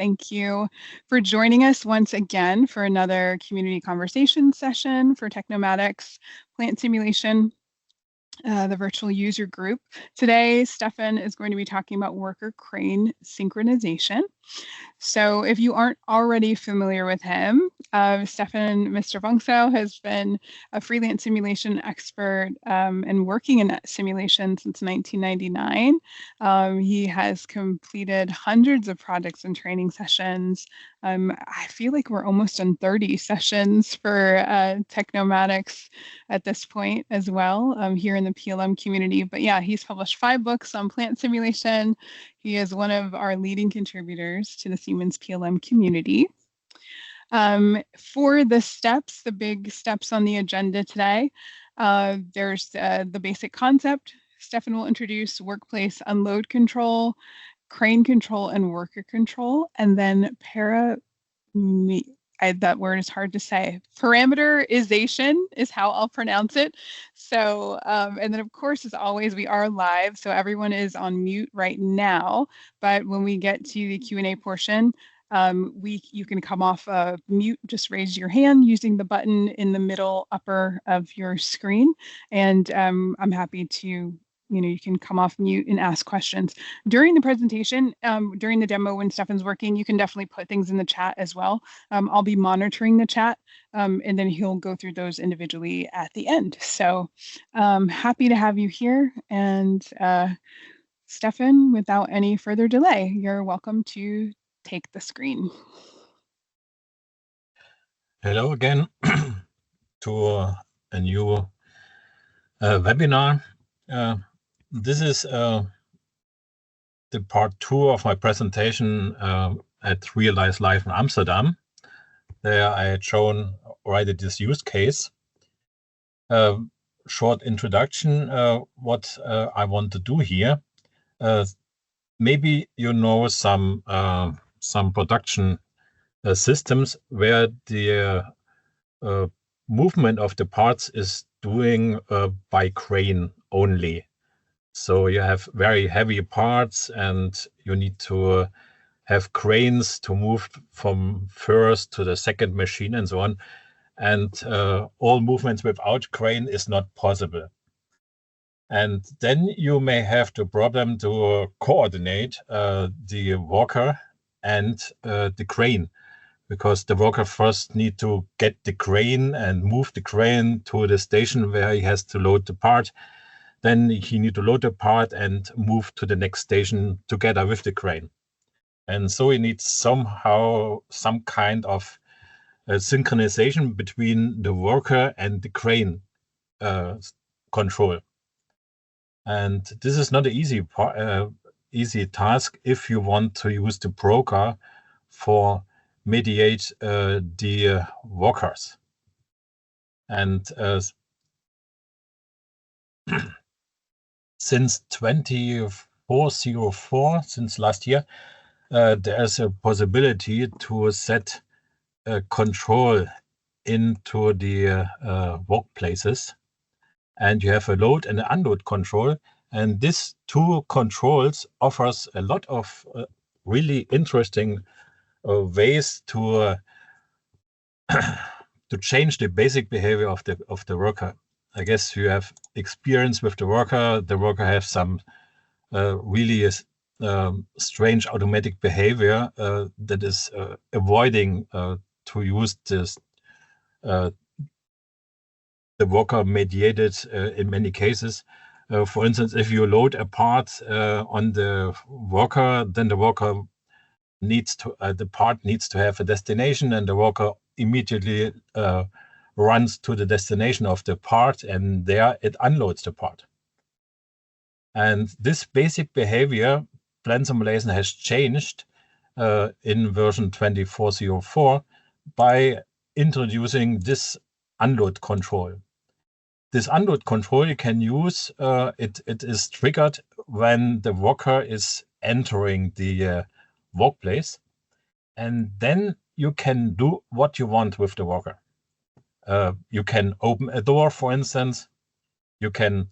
Thank you for joining us once again for another community conversation session for Technomatics Plant Simulation, the virtual user group. Today, Stefan is going to be talking about worker crane synchronization. So if you aren't already familiar with him, Stefan Mr. Vongso has been a freelance simulation expert and working in simulation since 1999. He has completed hundreds of projects and training sessions. I feel like we're almost on 30 sessions for Technomatics at this point as well here in the PLM community. But yeah, he's published 5 books on plant simulation. He is one of our leading contributors to the Siemens PLM community. For the steps, the big steps on the agenda today, there's the basic concept. Stefan will introduce workplace unload control, crane control, and worker control, and then that word is hard to say. Parameterization is how I'll pronounce it. So, and then of course, as always, we are live, so everyone is on mute right now. But when we get to the Q&A portion, you can come off mute, just raise your hand using the button in the middle upper of your screen. And I'm happy to, you can come off mute and ask questions. During the presentation, during the demo when Stefan's working, you can definitely put things in the chat as well. I'll be monitoring the chat and then he'll go through those individually at the end. So happy to have you here. And Stefan, without any further delay, you're welcome to take the screen. Hello again to a new webinar. This is the part 2 of my presentation at Realize Live in Amsterdam. There I had shown already this use case. Short introduction, what I want to do here. Maybe you know some production systems where the movement of the parts is doing by crane only. So you have very heavy parts and you need to have cranes to move from first to the second machine and so on. And all movements without crane is not possible. And then you may have the problem to coordinate the worker and the crane, because the worker first need to get the crane and move the crane to the station where he has to load the part. Then he need to load the part and move to the next station together with the crane. And so he needs somehow some kind of synchronization between the worker and the crane control. And this is not an easy task if you want to use the broker for mediate the workers. And since 2404, since last year, there's a possibility to set control into the workplaces. And you have a load and an unload control. And these 2 controls offers a lot of really interesting ways to change the basic behavior of the worker. I guess you have experience with the worker. The worker has some really strange automatic behavior that is avoiding to use this the worker mediated in many cases. For instance, if you load a part on the worker, then the worker needs to the part needs to have a destination, and the worker immediately runs to the destination of the part, and there it unloads the part. And this basic behavior, Plant Simulation has changed in version 2404 by introducing this unload control. This unload control you can use, it is triggered when the worker is entering the workplace, and then you can do what you want with the worker. You can open a door, for instance. You can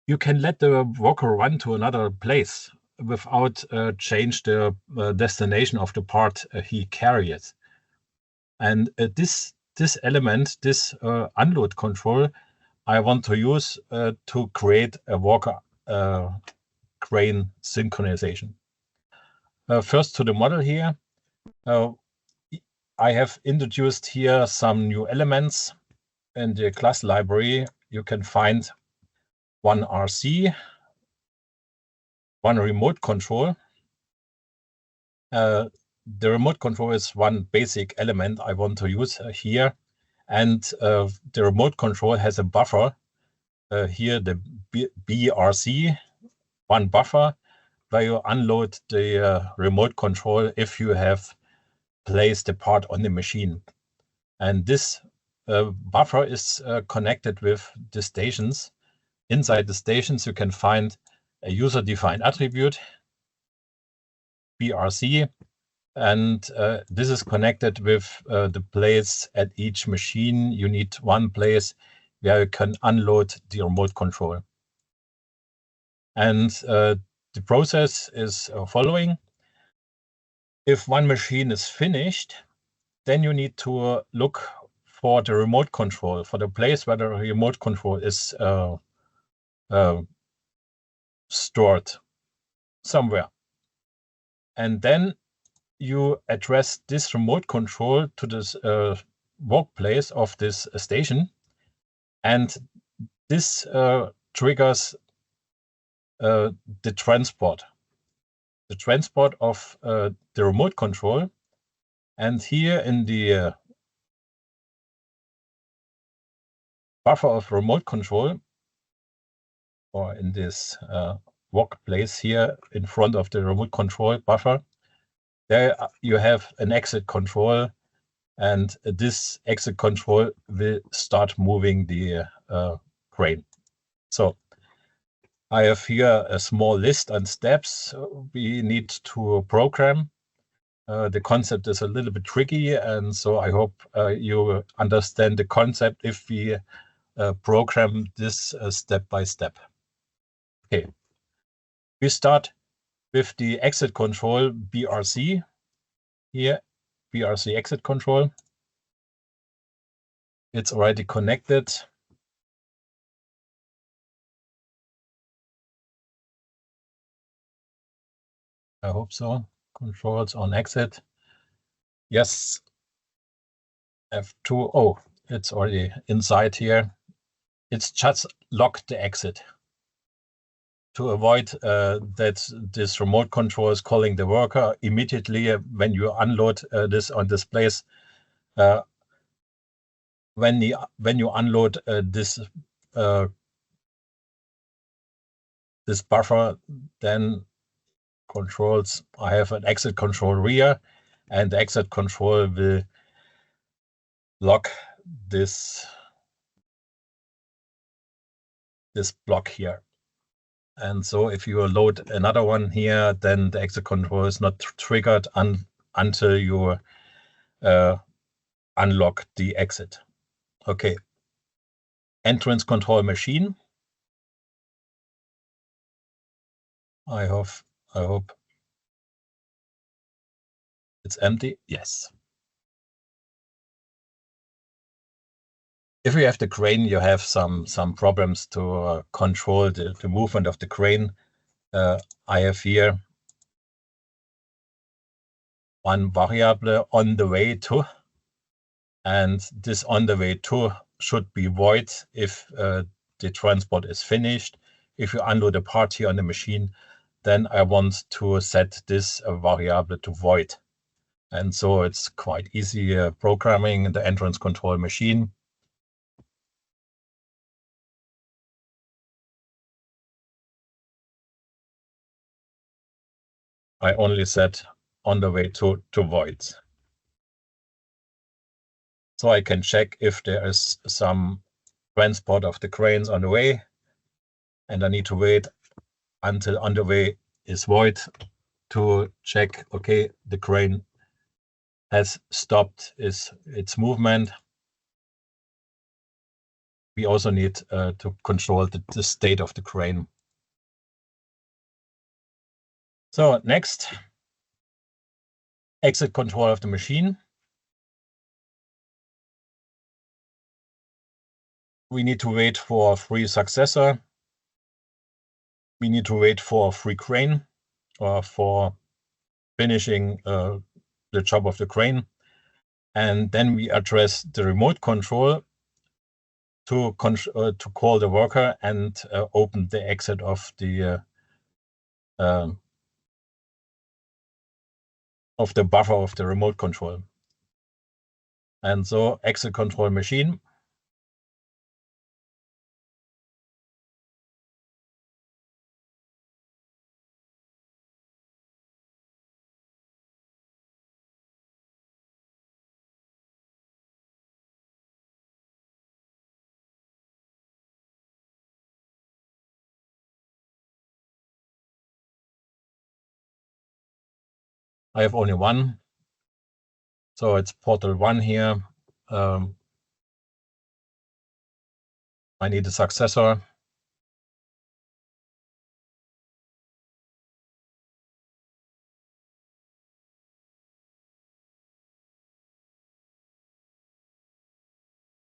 let the worker run to another place without change the destination of the part he carries. And this element, this unload control, I want to use to create a walker crane synchronization. First to the model here. I have introduced here some new elements. In the class library, you can find one RC, one remote control. The remote control is one basic element I want to use here. And the remote control has a buffer. Here, the BRC, one buffer, where you unload the remote control if you have placed the part on the machine. And this buffer is connected with the stations. Inside the stations, you can find a user-defined attribute, BRC, and this is connected with the place at each machine. You need one place where you can unload the remote control. And the process is following. If one machine is finished, then you need to look for the remote control, for the place where the remote control is stored somewhere. And then you address this remote control to this workplace of this station. And this triggers the transport of the remote control. And here in the buffer of remote control, or in this workplace here in front of the remote control buffer, there you have an exit control, and this exit control will start moving the crane. So I have here a small list and steps we need to program. The concept is a little bit tricky, and so I hope you understand the concept if we program this step by step. Okay, we start with the exit control BRC. Here, BRC exit control. It's already connected. I hope so. Controls on exit. Yes. F2. Oh, it's already inside here. It's just lock the exit to avoid that this remote control is calling the worker immediately when you unload this on this place. When you unload this buffer, then controls, I have an exit control rear, and the exit control will lock this block here. And so if you load another one here, then the exit control is not triggered until you unlock the exit. Okay. Entrance control machine. I hope it's empty. Yes. If you have the crane, you have some problems to control the movement of the crane. I have here one variable on the way to, and this on the way to should be void if the transport is finished. If you unload a part here on the machine, then I want to set this variable to void. And so it's quite easy programming the entrance control machine. I only set on the way to void. So I can check if there is some transport of the cranes on the way, and I need to wait until on the way is void to check, okay, the crane has stopped its movement. We also need to control the state of the crane. So next, exit control of the machine. We need to wait for a free successor. We need to wait for a free crane or for finishing the job of the crane. And then we address the remote control to call the worker and open the exit of the buffer of the remote control. And so exit control machine. I have only one. So it's portal 1 here. I need a successor.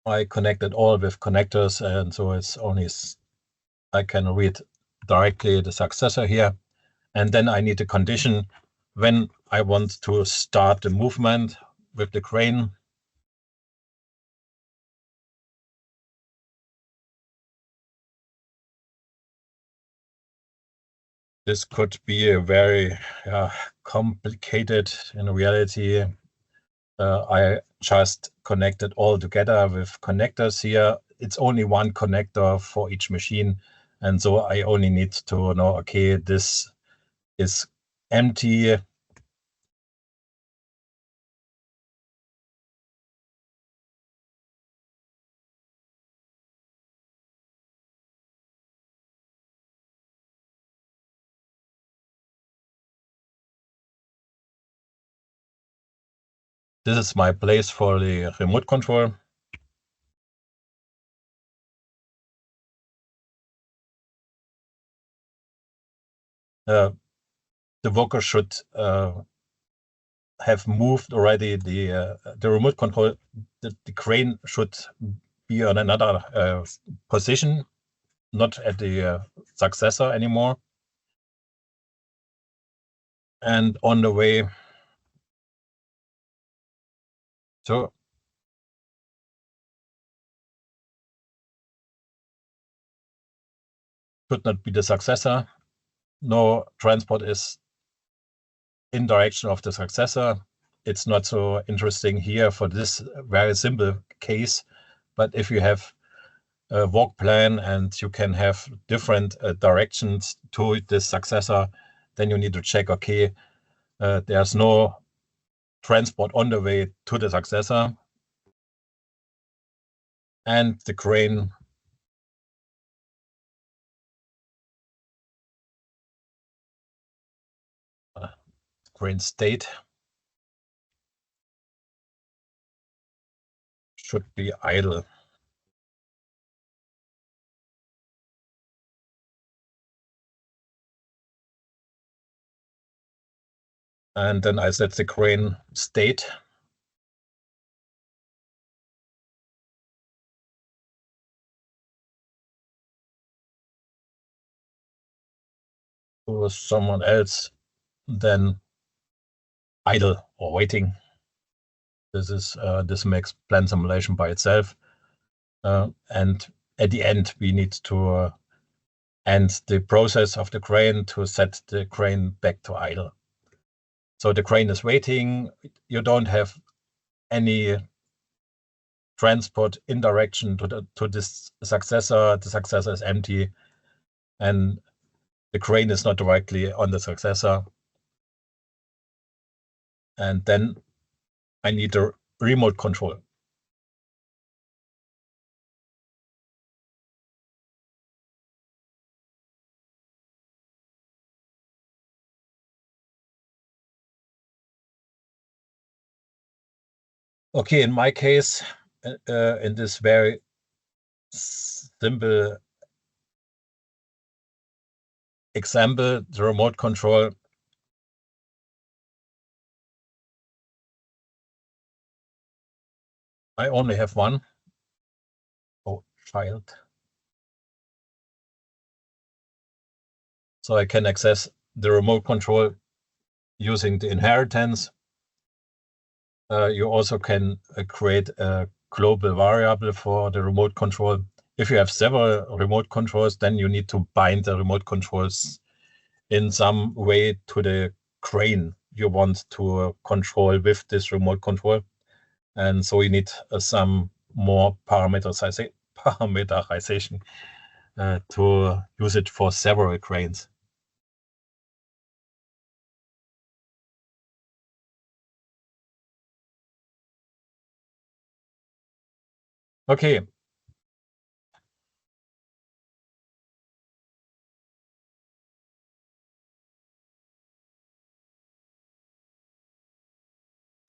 I connected all with connectors, and so it's only I can read directly the successor here. And then I need a condition when I want to start the movement with the crane. This could be a very complicated in reality. I just connected all together with connectors here. It's only one connector for each machine. And so I only need to know, okay, this is empty. This is my place for the remote control. The worker should have moved already the remote control. The crane should be on another position, not at the successor anymore. And on the way to should not be the successor. No transport is in direction of the successor. It's not so interesting here for this very simple case, but if you have a walk plan and you can have different directions to the successor, then you need to check, okay, there's no transport on the way to the successor, and the crane state should be idle. And then I set the crane state. To someone else than idle or waiting. This makes plan simulation by itself. And at the end, we need to end the process of the crane to set the crane back to idle. So the crane is waiting. You don't have any transport in direction to this successor. The successor is empty, and the crane is not directly on the successor. And then I need a remote control. Okay, in my case, in this very simple example, the remote control I only have one. Oh, child. So I can access the remote control using the inheritance. You also can create a global variable for the remote control. If you have several remote controls, then you need to bind the remote controls in some way to the crane you want to control with this remote control. And so you need some more parameterization to use it for several cranes. Okay.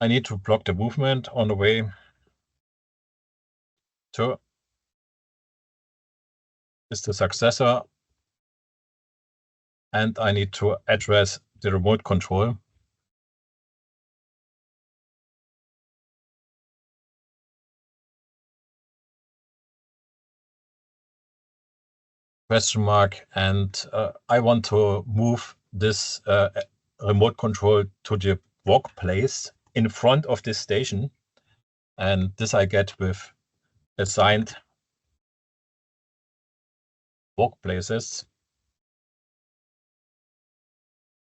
I need to block the movement on the way to is the successor, and I need to address the remote control. Question mark, and I want to move this remote control to the workplace in front of this station, and this I get with assigned workplaces.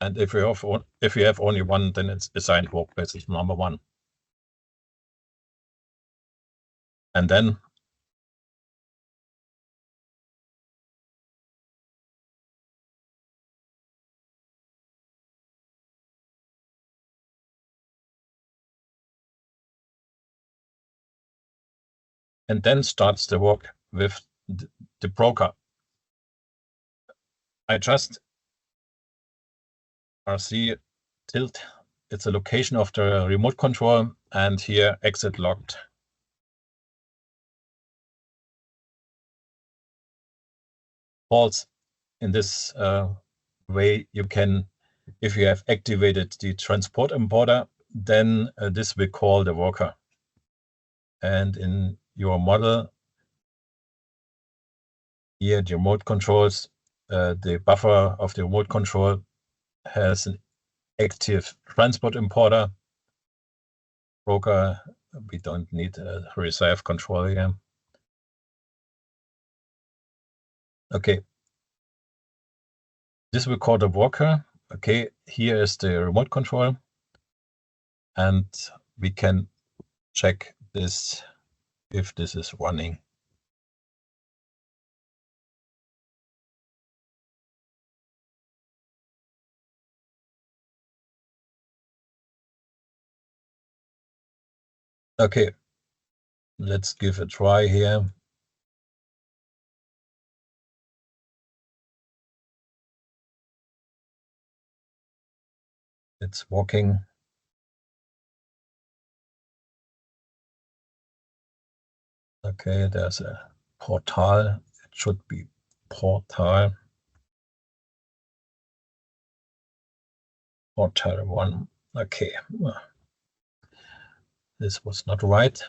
And if you have only one, then it's assigned workplaces number one. And then starts the work with the broker. I just RC tilt. It's a location of the remote control, and here exit locked. False. In this way, you can, if you have activated the transport importer, then this will call the worker. And in your model, here the remote controls, the buffer of the remote control has an active transport importer. Broker, we don't need a reserve control here. Okay. This will call the worker. Okay, here is the remote control. And we can check this if this is running. Okay, let's give a try here. It's working. Okay, there's a portal. It should be portal 1. Okay, this was not right.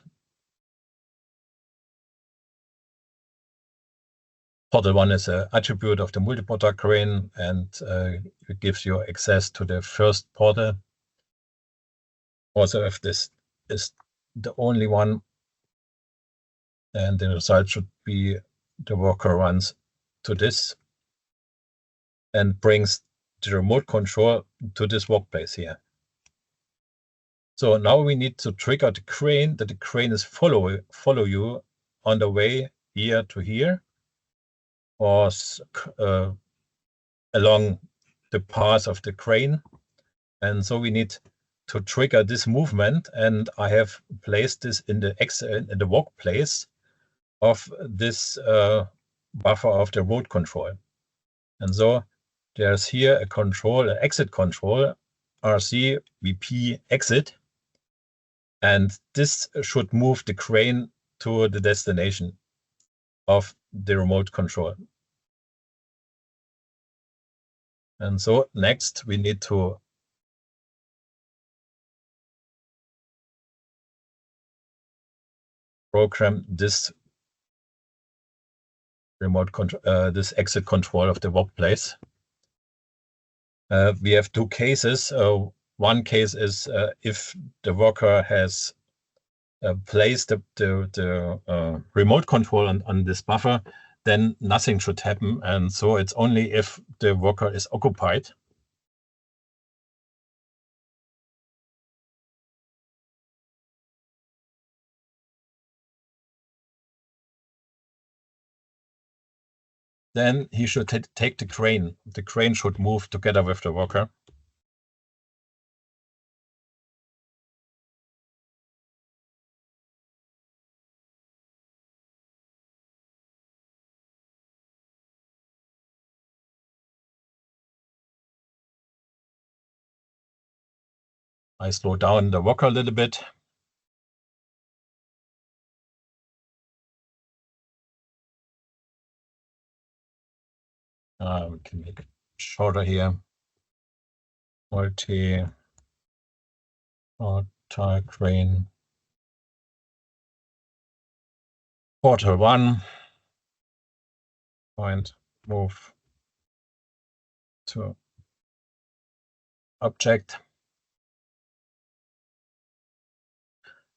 Portal 1 is an attribute of the multi-portal crane, and it gives you access to the first portal. Also, if this is the only one, and the result should be the worker runs to this and brings the remote control to this workplace here. So now we need to trigger the crane, that the crane is follow you on the way here to here, or along the path of the crane. And so we need to trigger this movement, and I have placed this in the workplace of this buffer of the road control. And so there's here a control, an exit control, RC VP exit, and this should move the crane to the destination of the remote control. And so next we need to program this remote control, this exit control of the workplace. We have two cases. One case is if the worker has placed the remote control on this buffer, then nothing should happen. And so it's only if the worker is occupied. Then he should take the crane. The crane should move together with the worker. I slow down the worker a little bit. We can make it shorter here. Multi-portal crane. Portal 1. Point move to object.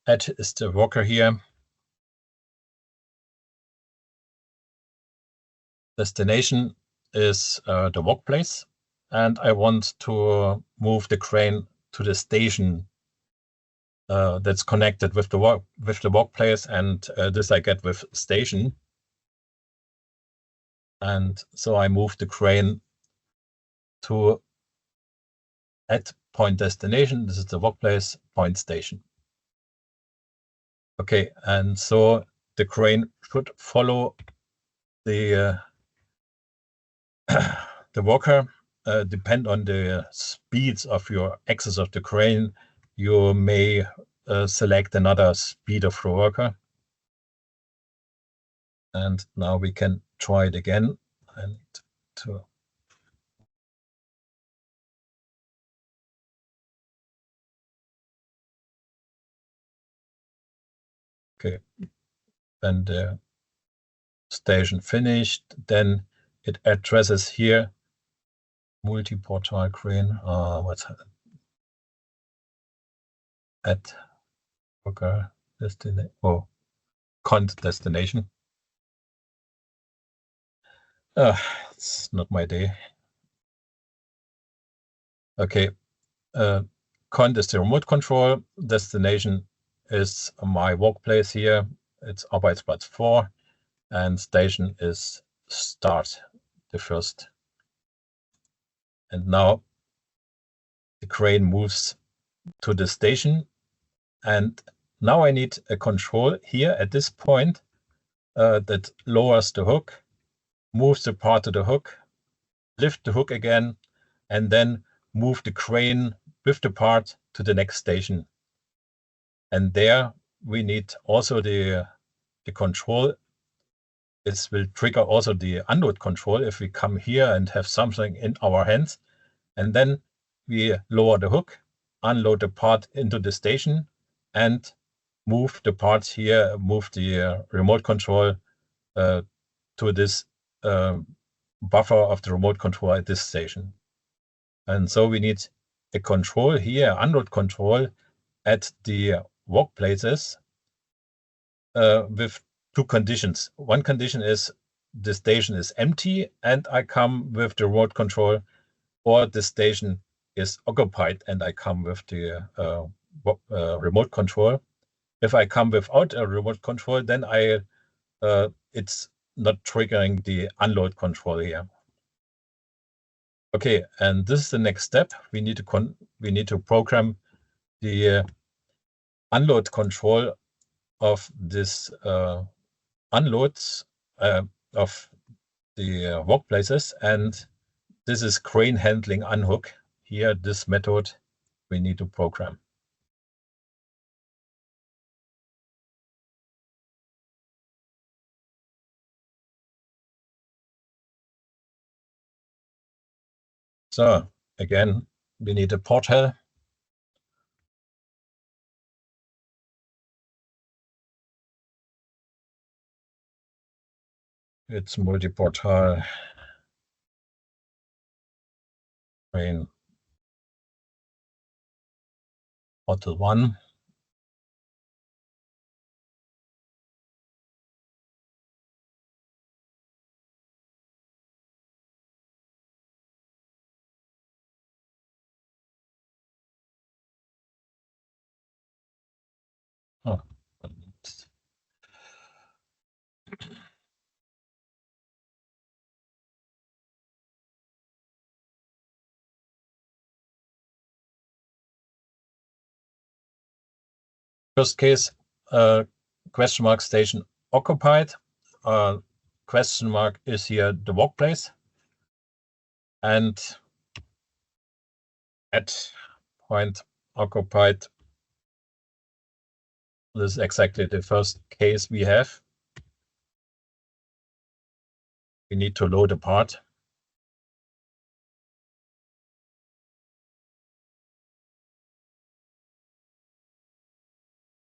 Add is the worker here. Destination is the workplace, and I want to move the crane to the station that's connected with the workplace, and this I get with station. And so I move the crane to at point destination. This is the workplace, point station. Okay, and so the crane should follow the the worker. Depend on the speeds of your axis of the crane. You may select another speed of the worker. And now we can try it again. I need to. Okay, when the station finished, then it addresses here multi-portal crane. What's at worker destination? Oh, cont destination. It's not my day. Okay, cont is the remote control. Destination is my workplace here. It's Arbeitsplatz 4, and station is start, the first. And now the crane moves to the station, and now I need a control here at this point that lowers the hook, moves the part to the hook, lift the hook again, and then move the crane with the part to the next station. And there we need also the control. This will trigger also the unload control if we come here and have something in our hands. And then we lower the hook, unload the part into the station, and move the parts here, move the remote control to this buffer of the remote control at this station. And so we need a control here, unload control at the workplaces with two conditions. One condition is the station is empty and I come with the remote control, or the station is occupied and I come with the remote control. If I come without a remote control, then it's not triggering the unload control here. Okay, and this is the next step. We need to program the unload control of this unloads of the workplaces, and this is crane handling unhook. Here, this method we need to program. So again, we need a portal. It's multi-portal train portal 1. Oh. First case, question mark station occupied. Question mark is here the workplace. And at point occupied, this is exactly the first case we have. We need to load a part.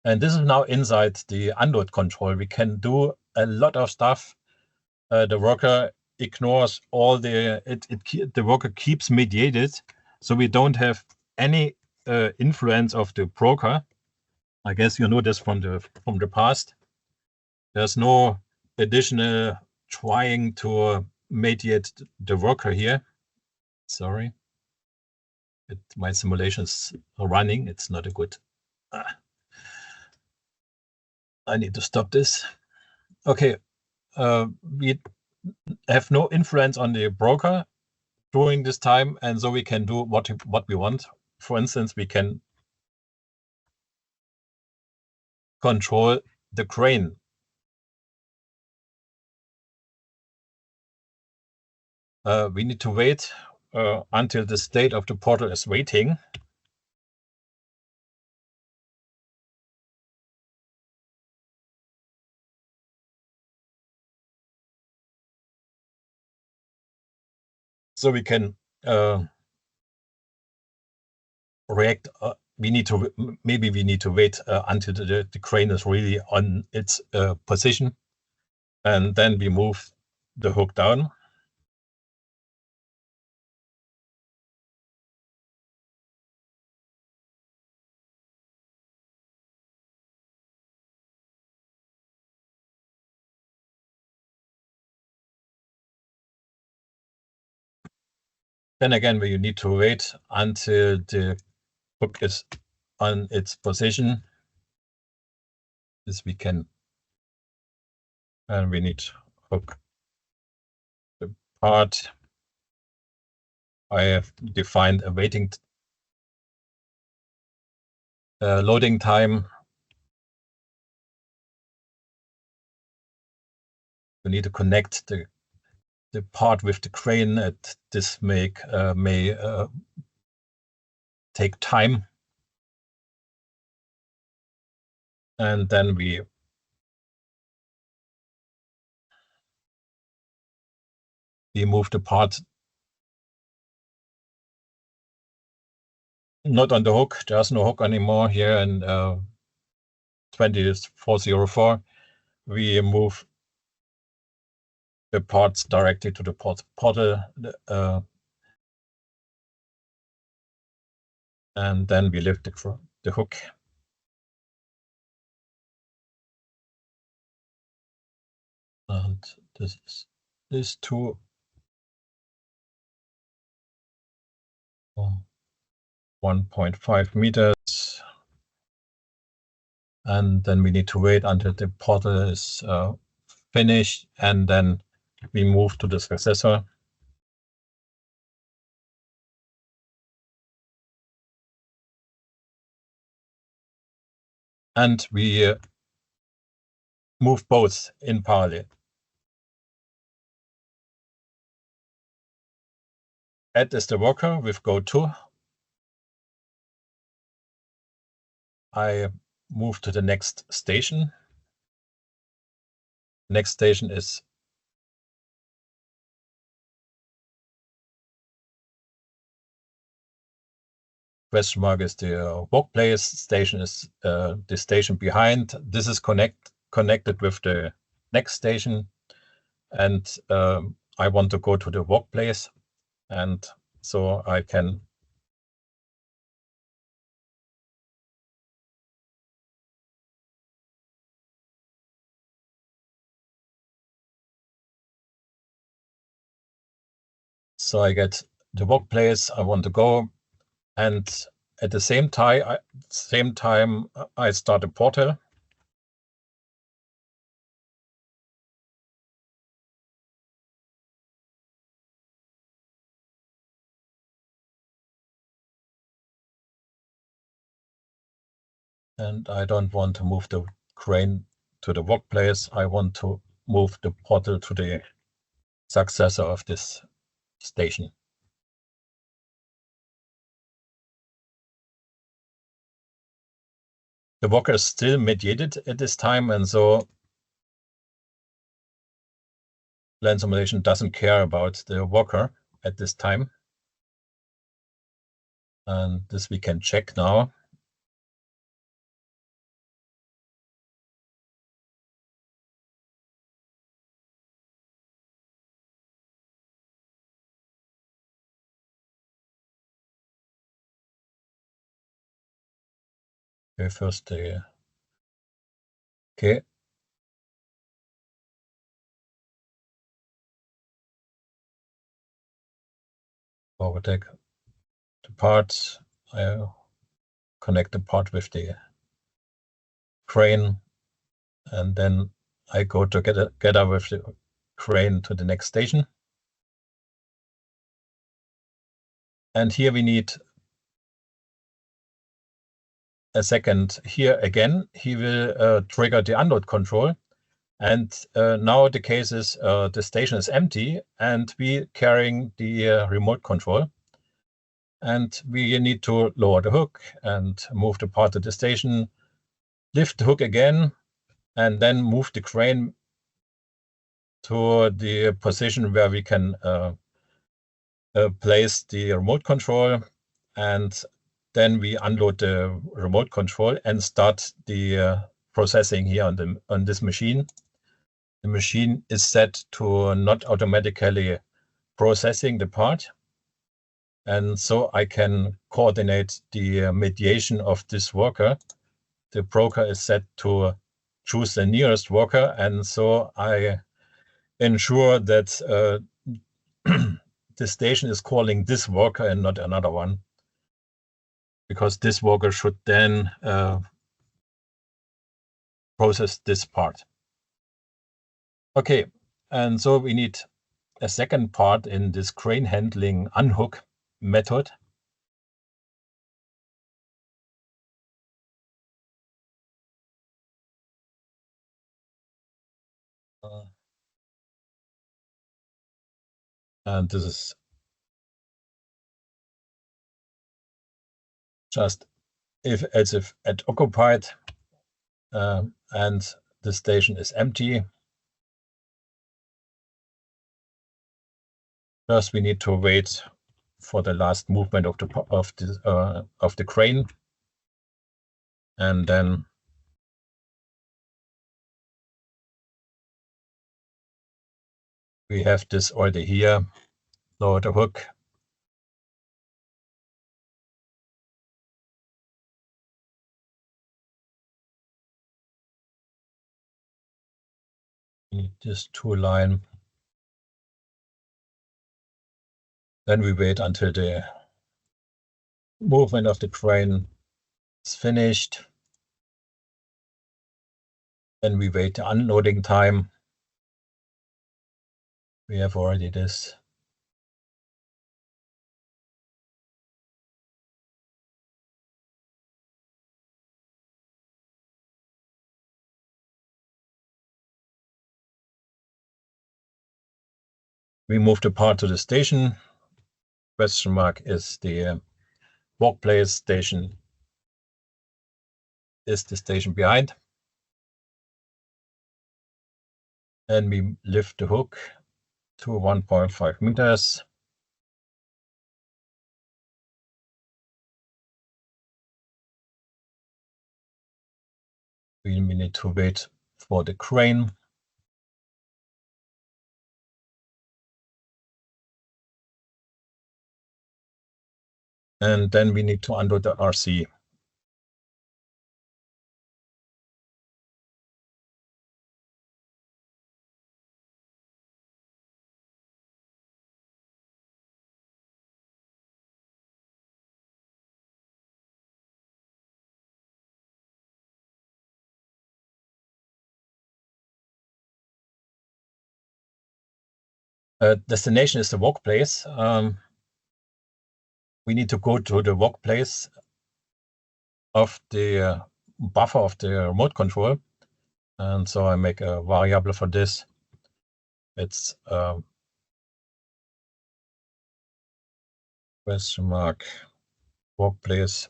And this is now inside the unload control. We can do a lot of stuff. The worker ignores all the worker keeps mediated, so we don't have any influence of the broker. I guess you know this from the past. There's no additional trying to mediate the worker here. Sorry, my simulation is running. It's not a good. I need to stop this. Okay, we have no influence on the broker during this time, and so we can do what we want. For instance, we can control the crane. We need to wait until the state of the portal is waiting. So we can react. Maybe we need to wait until the crane is really on its position, and then we move the hook down. Then again, we need to wait until the hook is on its position. This we can, and we need to hook the part. I have defined a waiting loading time. We need to connect the part with the crane. This may take time, and then we move the part not on the hook. There's no hook anymore here in 2404. We move the parts directly to the portal, and then we lift the hook. And this is this 1.5 meters. And then we need to wait until the portal is finished, and then we move to the successor. And we move both in parallel. Add is the worker with go-to. I move to the next station. Next station is question mark is the workplace. Station is the station behind. This is connected with the next station. and I want to go to the workplace, and so I can I get the workplace I want to go, and at the same time I start a portal. And I don't want to move the crane to the workplace. I want to move the portal to the successor of this station. The worker is still mediated at this time, and so Land Simulation doesn't care about the worker at this time. And this we can check now. Okay, first okay. Overtake the part. I connect the part with the crane, and then I go together with the crane to the next station. And here we need a second. Here again, he will trigger the unload control. And now the case is the station is empty and we carrying the remote control. And we need to lower the hook and move the part to the station, lift the hook again, and then move the crane to the position where we can place the remote control. And then we unload the remote control and start the processing here on this machine. The machine is set to not automatically processing the part. And so I can coordinate the mediation of this worker. The broker is set to choose the nearest worker. And so I ensure that the station is calling this worker and not another one, because this worker should then process this part. Okay, and so we need a second part in this crane handling unhook method. And this is just as if at occupied and the station is empty. First, we need to wait for the last movement of the crane, and then we have this already here. Lower the hook. We need this two line. Then we wait until the movement of the crane is finished. Then we wait the unloading time. We have already this. We move the part to the station. Question mark is the workplace station. Is the station behind? And we lift the hook to 1.5 meters. We need to wait for the crane. And then we need to unload the RC. Destination is the workplace. We need to go to the workplace of the buffer of the remote control. And so I make a variable for this. It's question mark workplace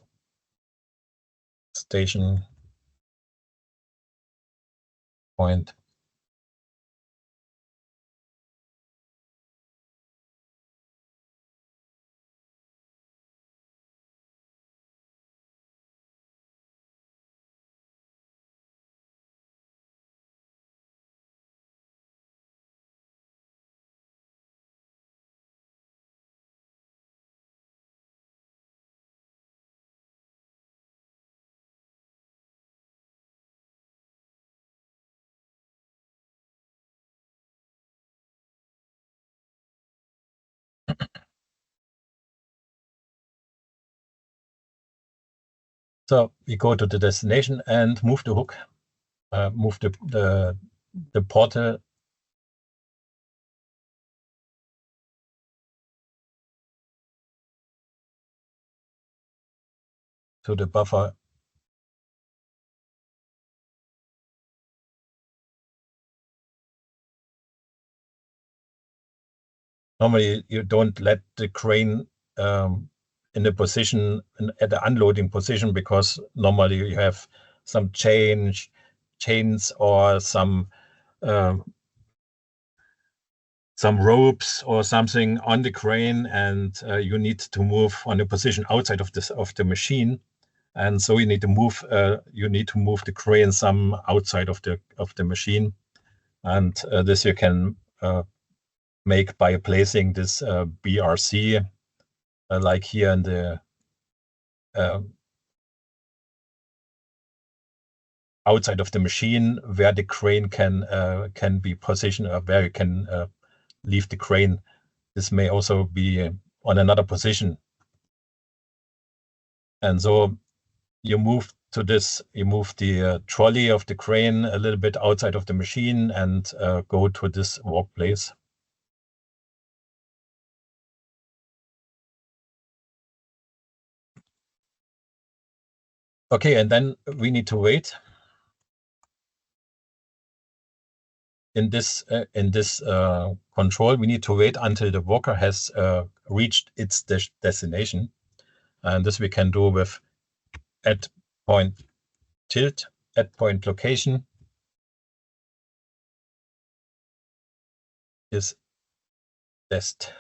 station point. So we go to the destination and move the hook, move the portal to the buffer. Normally, you don't let the crane in the position at the unloading position, because normally you have some chains or some ropes or something on the crane, and you need to move on a position outside of the machine, and so you need to move the crane some outside of the machine, and this you can make by placing this BRC like here in the outside of the machine, where the crane can be positioned, or where you can leave the crane. This may also be on another position, and so you move the trolley of the crane a little bit outside of the machine and go to this workplace. Okay, and then we need to wait. In this control, we need to wait until the worker has reached its destination, and this we can do with at point tilt, at point location is test.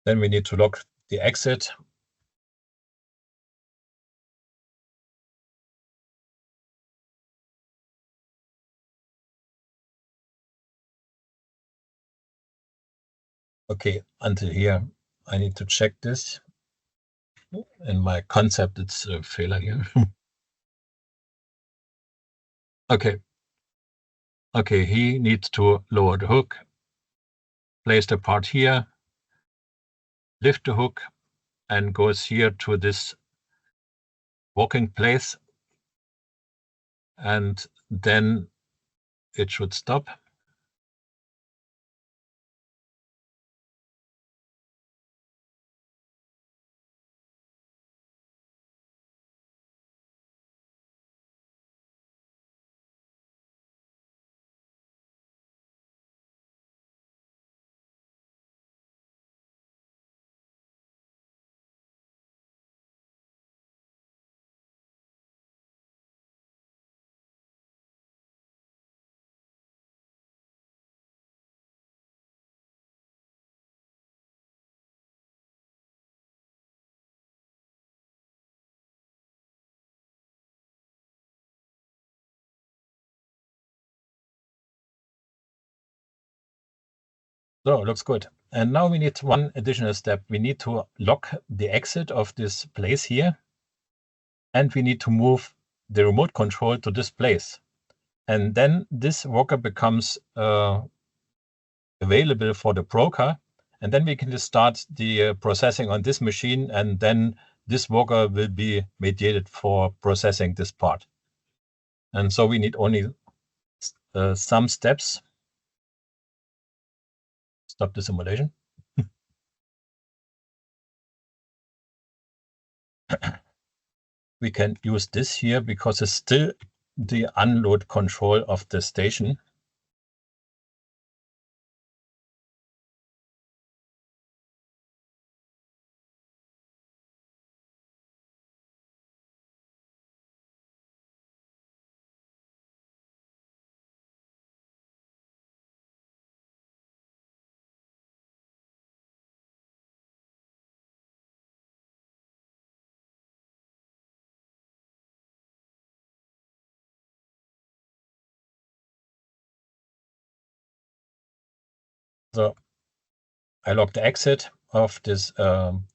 Then we need to lock the exit. Okay, until here, I need to check this. In my concept, it's a failure here. Okay. Okay, he needs to lower the hook, place the part here, lift the hook, and goes here to this walking place, and then it should stop. So looks good. And now we need one additional step. We need to lock the exit of this place here. And we need to move the remote control to this place. And then this worker becomes available for the broker. And then we can just start the processing on this machine. And then this worker will be mediated for processing this part. And so we need only some steps. Stop the simulation. We can use this here because it's still the unload control of the station. So I lock the exit of this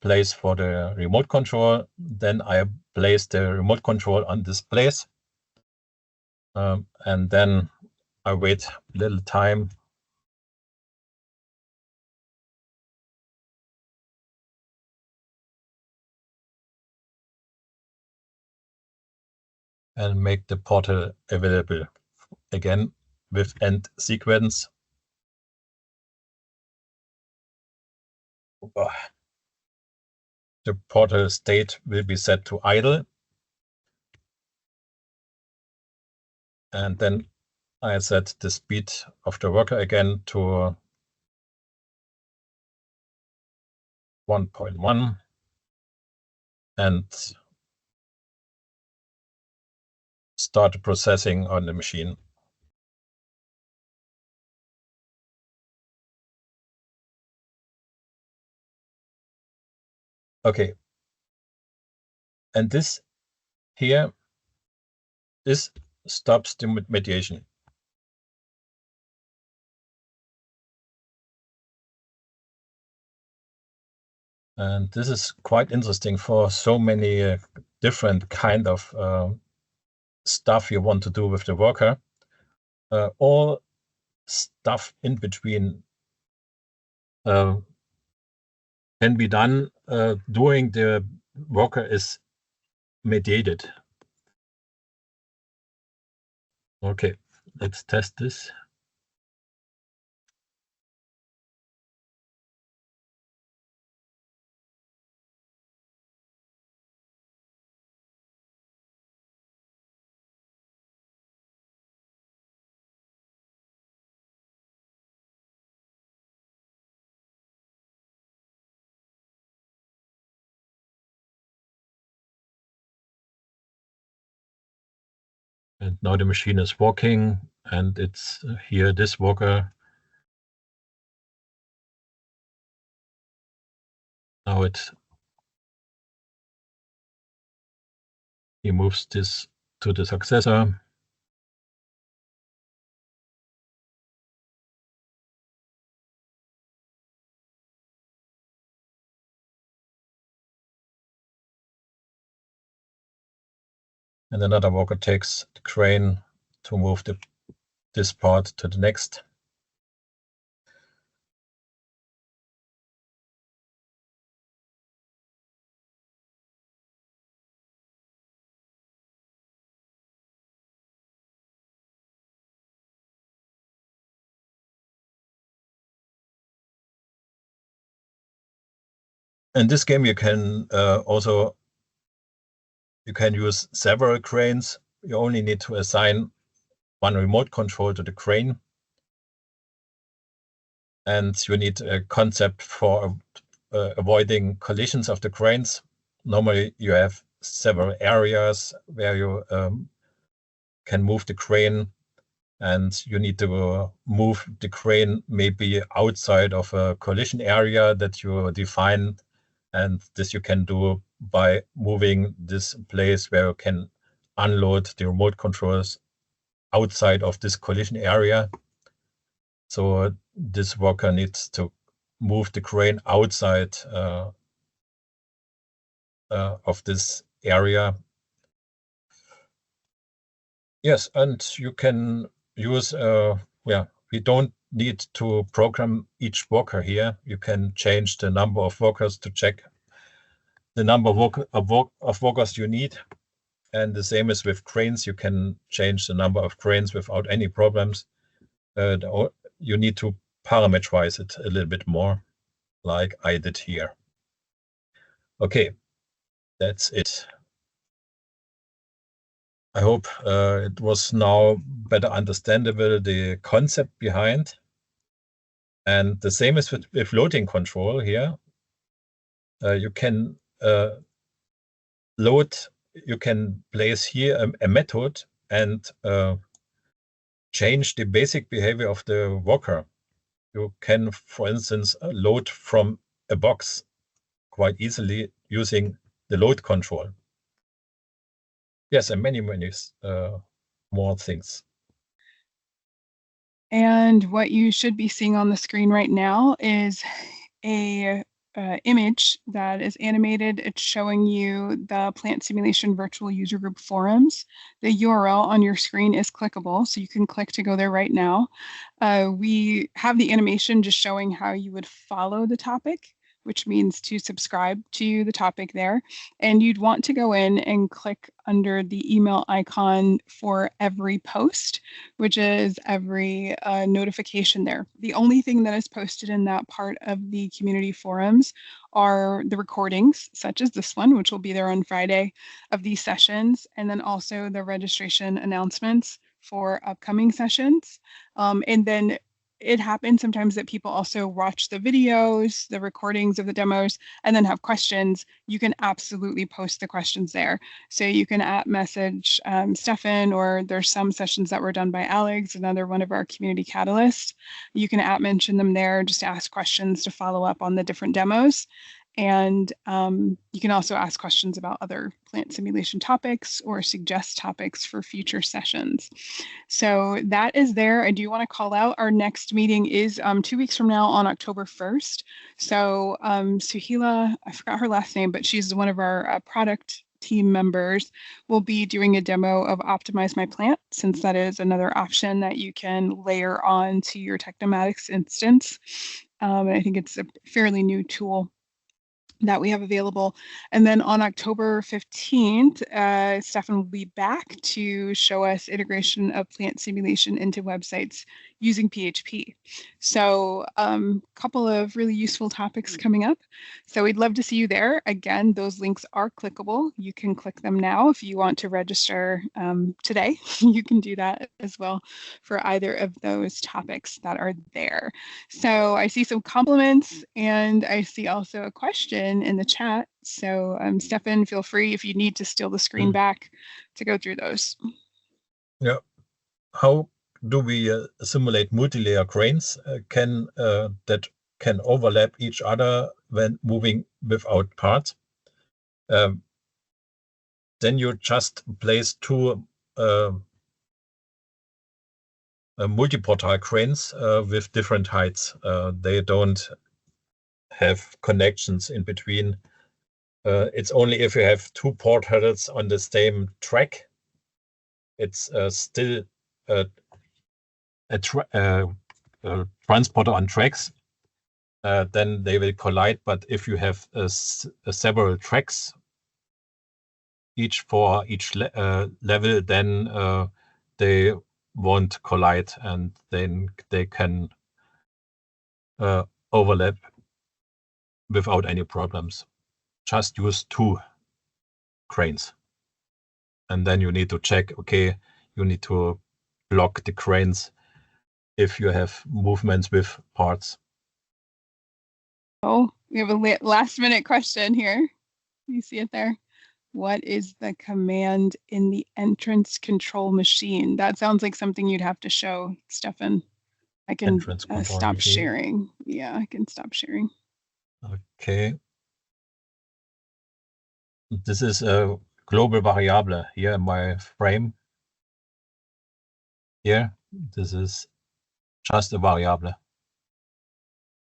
place for the remote control. Then I place the remote control on this place. And then I wait a little time. And make the portal available again with end sequence. The portal state will be set to idle. And then I set the speed of the worker again to 1.1 and start processing on the machine. Okay. And this here, this stops the mediation. And this is quite interesting for so many different kind of stuff you want to do with the worker. All stuff in between can be done during the worker is mediated. Okay, let's test this. And now the machine is walking, and it's here, this worker. Now he moves this to the successor. And another worker takes the crane to move this part to the next. In this game, you can you can use several cranes. You only need to assign one remote control to the crane. And you need a concept for avoiding collisions of the cranes. Normally, you have several areas where you can move the crane, and you need to move the crane maybe outside of a collision area that you define. And this you can do by moving this place where you can unload the remote controls outside of this collision area. So this worker needs to move the crane outside of this area. Yes, and you can use, we don't need to program each worker here. You can change the number of workers to check the number of workers you need. And the same is with cranes. You can change the number of cranes without any problems. You need to parameterize it a little bit more, like I did here. Okay, that's it. I hope it was now better understandable, the concept behind. And the same is with loading control here. You can load, you can place here a method and change the basic behavior of the worker. You can, for instance, load from a box quite easily using the load control. Yes, and many more things. And what you should be seeing on the screen right now is a image that is animated. It's showing you the Plant Simulation Virtual User Group forums. The URL on your screen is clickable, so you can click to go there right now. We have the animation just showing how you would follow the topic, which means to subscribe to the topic there. And you'd want to go in and click under the email icon for every post, which is every notification there. The only thing that is posted in that part of the community forums are the recordings, such as this one, which will be there on Friday, of these sessions, and then also the registration announcements for upcoming sessions. And then it happens sometimes that people also watch the videos, the recordings of the demos, and then have questions. You can absolutely post the questions there. So you can message Stefan, or there's some sessions that were done by Alex, another one of our community catalysts. You can mention them there, just ask questions to follow up on the different demos. And you can also ask questions about other plant simulation topics or suggest topics for future sessions. So that is there. I do want to call out our next meeting is 2 weeks from now on October 1st. So Suhila, I forgot her last name, but she's one of our product team members, will be doing a demo of Optimize My Plant, since that is another option that you can layer on to your Technomatics instance. And I think it's a fairly new tool that we have available. And then on October 15th, Stefan will be back to show us integration of plant simulation into websites using PHP. So a couple of really useful topics coming up. So we'd love to see you there. Again, those links are clickable. You can click them now if you want to register today. You can do that as well for either of those topics that are there. So I see some compliments, and I see also a question in the chat. So Stefan, feel free if you need to steal the screen back to go through those. Yeah. How do we simulate multi-layer cranes that can overlap each other when moving without parts? Then you just place two multi-portal cranes with different heights. They don't have connections in between. It's only if you have two portals on the same track, it's still a transporter on tracks, then they will collide. But if you have several tracks, each for each level, then they won't collide, and then they can overlap without any problems. Just use two cranes. And then you need to check, okay, you need to block the cranes if you have movements with parts. Oh, we have a last minute question here. You see it there? What is the command in the entrance control machine? That sounds like something you'd have to show, Stefan. I can stop sharing. Yeah, I can stop sharing. Okay. This is a global variable here in my frame. Here, this is just a variable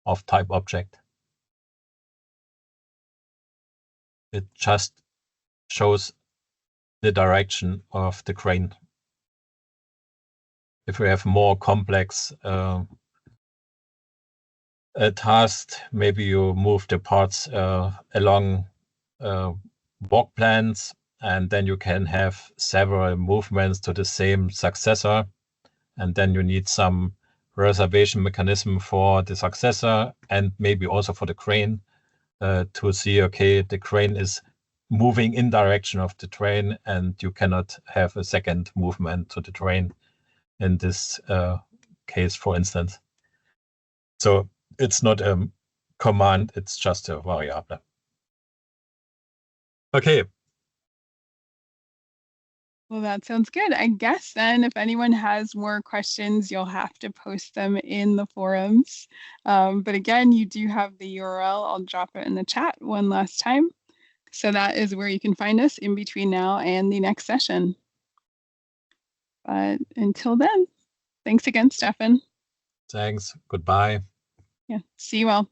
of type object. It just shows the direction of the crane. If we have more complex task, maybe you move the parts along walk plans, and then you can have several movements to the same successor, and then you need some reservation mechanism for the successor and maybe also for the crane to see, okay, the crane is moving in direction of the train, and you cannot have a second movement to the train in this case, for instance. So it's not a command, it's just a variable. Okay. Well, that sounds good. I guess then if anyone has more questions, you'll have to post them in the forums. But again, you do have the URL. I'll drop it in the chat one last time. So that is where you can find us in between now and the next session. But until then, thanks again, Stefan. Thanks. Goodbye. Yeah, see you all.